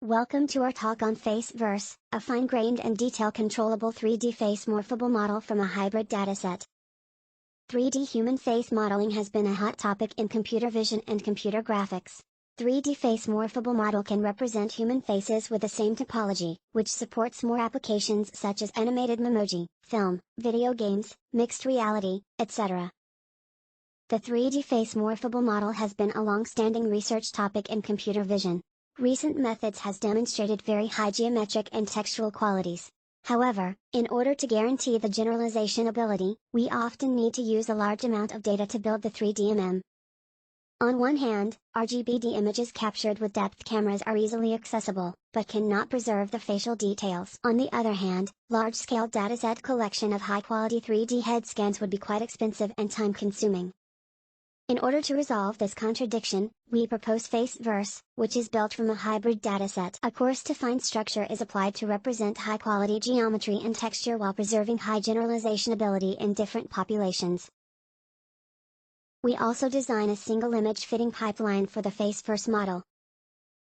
Welcome to our talk on FaceVerse, a fine-grained and detail-controllable 3D face morphable model from a hybrid dataset. 3D human face modeling has been a hot topic in computer vision and computer graphics. 3D face morphable model can represent human faces with the same topology, which supports more applications such as animated memoji, film, video games, mixed reality, etc. The 3D face morphable model has been a long-standing research topic in computer vision. Recent methods has demonstrated very high geometric and textual qualities. However, in order to guarantee the generalization ability, we often need to use a large amount of data to build the 3D MM. On one hand, RGB-D images captured with depth cameras are easily accessible, but cannot preserve the facial details. On the other hand, large-scale dataset collection of high-quality 3D head scans would be quite expensive and time-consuming. In order to resolve this contradiction, we propose FaceVerse, which is built from a hybrid dataset. A coarse-to-fine structure is applied to represent high-quality geometry and texture while preserving high generalization ability in different populations. We also design a single image fitting pipeline for the FaceVerse model.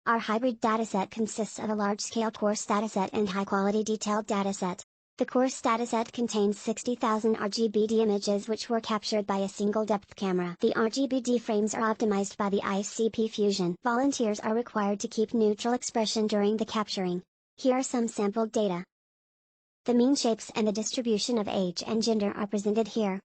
Our hybrid dataset consists of a large-scale coarse dataset and high-quality detailed dataset. The coarse dataset contains 60,000 RGB-D images which were captured by a single depth camera. The RGB-D frames are optimized by the ICP Fusion. Volunteers are required to keep neutral expression during the capturing. Here are some sampled data. The mean shapes and the distribution of age and gender are presented here.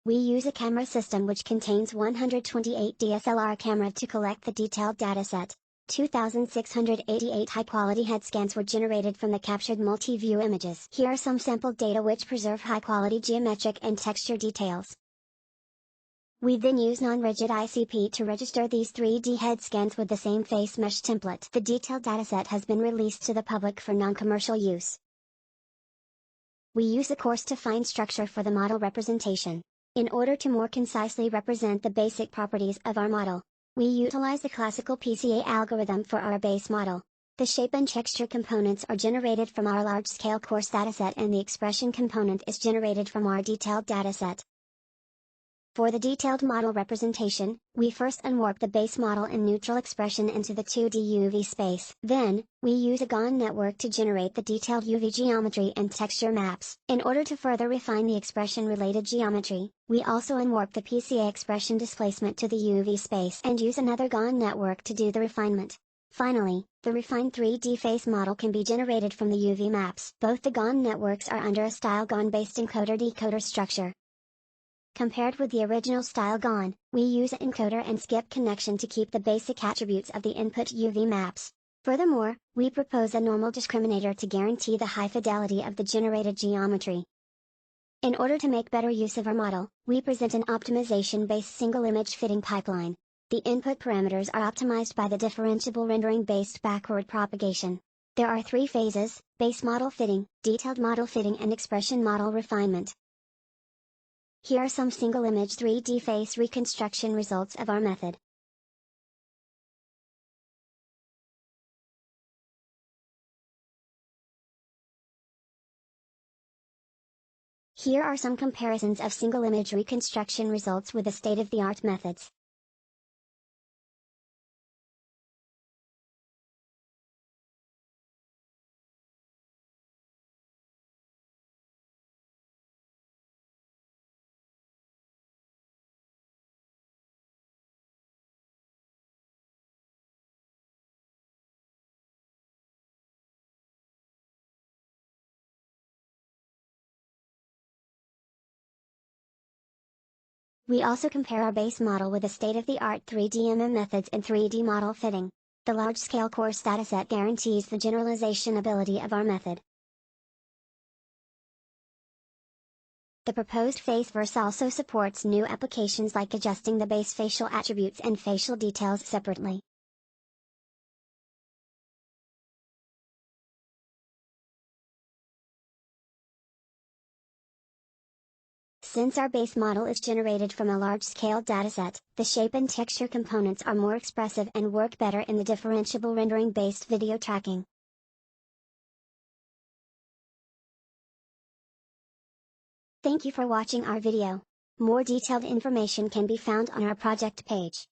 We use a camera system which contains 128 DSLR camera to collect the detailed dataset. 2,688 high-quality head scans were generated from the captured multi-view images. Here are some sampled data which preserve high-quality geometric and texture details. We then use non-rigid ICP to register these 3D head scans with the same face mesh template. The detailed dataset has been released to the public for non-commercial use. We use a coarse-to-fine structure for the model representation. In order to more concisely represent the basic properties of our model, we utilize the classical PCA algorithm for our base model. The shape and texture components are generated from our large-scale coarse dataset and the expression component is generated from our detailed dataset. For the detailed model representation, we first unwarp the base model in neutral expression into the 2D UV space. Then, we use a GAN network to generate the detailed UV geometry and texture maps. In order to further refine the expression-related geometry, we also unwarp the PCA expression displacement to the UV space and use another GAN network to do the refinement. Finally, the refined 3D face model can be generated from the UV maps. Both the GAN networks are under a style GAN-based encoder-decoder structure. Compared with the original style GAN, we use an encoder and skip connection to keep the basic attributes of the input UV maps. Furthermore, we propose a normal discriminator to guarantee the high fidelity of the generated geometry. In order to make better use of our model, we present an optimization-based single image fitting pipeline. The input parameters are optimized by the differentiable rendering-based backward propagation. There are 3 phases: base model fitting, detailed model fitting and expression model refinement. Here are some single image 3D face reconstruction results of our method. Here are some comparisons of single image reconstruction results with the state-of-the-art methods. We also compare our base model with the state-of-the-art 3D MM methods in 3D model fitting. The large-scale coarse dataset guarantees the generalization ability of our method. The proposed FaceVerse also supports new applications like adjusting the base facial attributes and facial details separately. Since our base model is generated from a large-scale dataset, the shape and texture components are more expressive and work better in the differentiable rendering-based video tracking. Thank you for watching our video. More detailed information can be found on our project page.